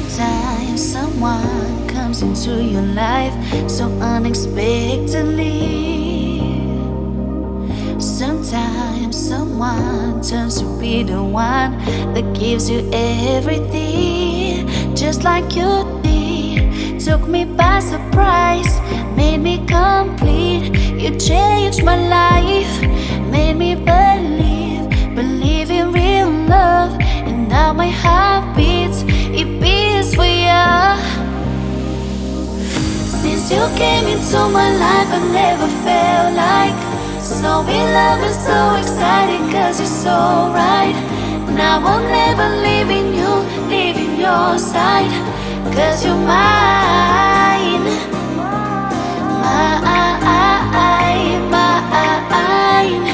Sometimes someone comes into your life so unexpectedly. Sometimes someone turns to be the one that gives you everything, just like you did. Took me by surprise, made me complete. You changed my life, made me believe in real love. And now my heart beats, it beats for you. Since you came into my life, I never felt like so in love and so exciting, cause you're so right. Now I'm never leaving you, leaving your side, cause you're mine. Mine, mine, mine.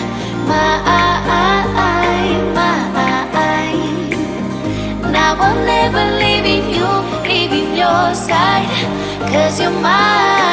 Now I'm never leaving you, leaving your side, cause you're mine.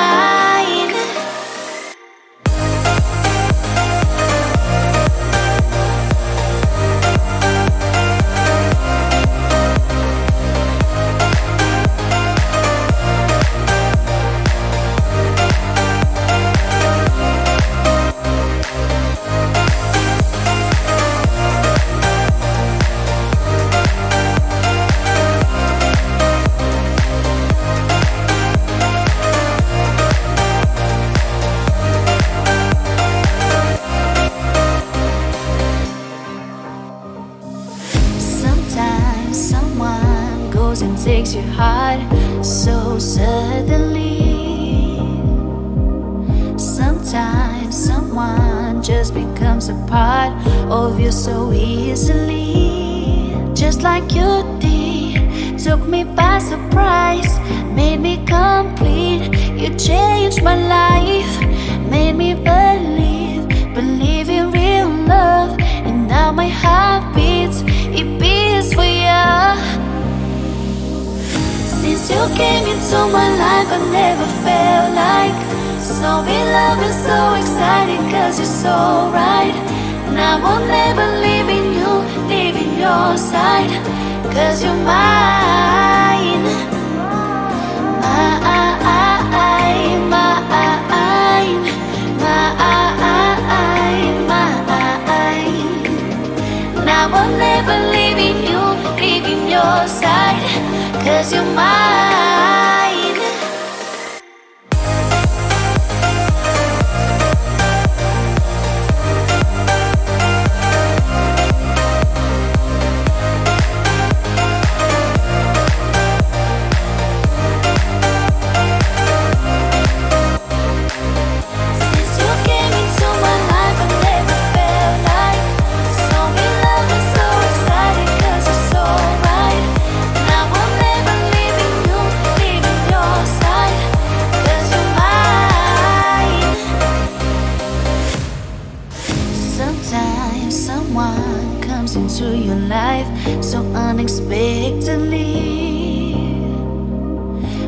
And takes your heart so suddenly. Sometimes someone just becomes a part of you so easily, just like you did. Took me by surprise, made me complete. You changed my life, made me believe in real love. And now my heart beats, it beats for you. Since you came into my life, I never felt like so in love and so exciting, cause you're so right. Now I'm never leaving you, leaving your side, cause you're mine. Mine, mine, mine. Now I'm never leaving you, leaving your side, cause you're mine. Since you came into my life, I never felt like so in love and so exciting, cause you're so right. Now I'm never leaving you, leaving your side, cause you're mine. Sometimes someone comes into your life so unexpectedly.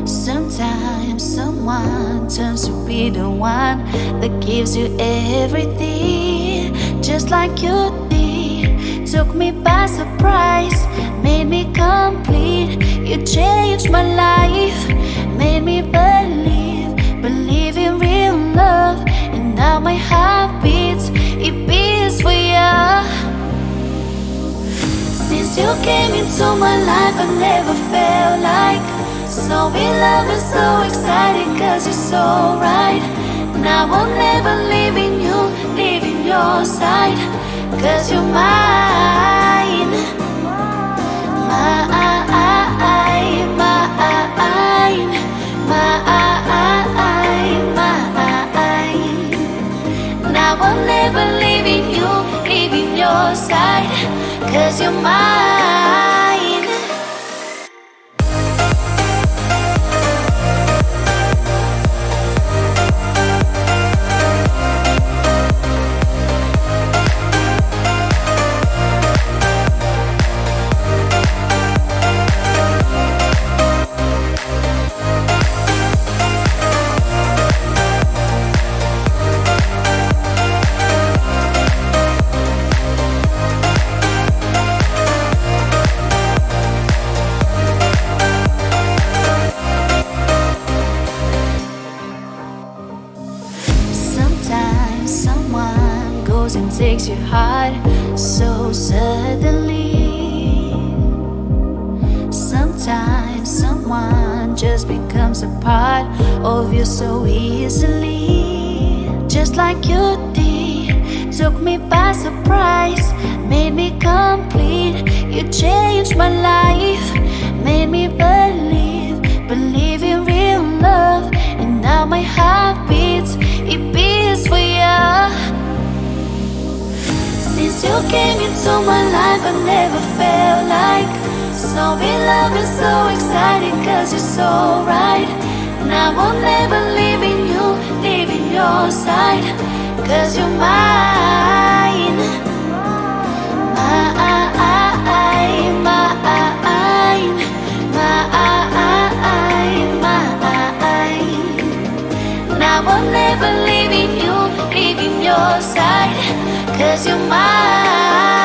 Sometimes someone turns to be the one that gives you everything, just like you did. Took me by surprise, made me complete. You changed my life, made me believe in real love. And now my heart beats, it beats for you. Since you came into my life, I never felt like so in love and so exciting, cause you're so right. Now I'm never leaving you, leaving your side, cause you're mine. Mine, mine, mine. Now I'm never leaving you, leaving your side, cause you're mine. just becomes a part of you so easily. Just like you did, took me by surprise, made me complete. You changed my life, made me believe in real love. And now my heart beats, it beats for you. Since you came into my life, I never felt like so in love and so excited, cause you're so right. Now I'll never leaving you, leaving your side, cause you're mine. Mine, mine. Now I'm never leaving you, leaving your side, cause you're mine.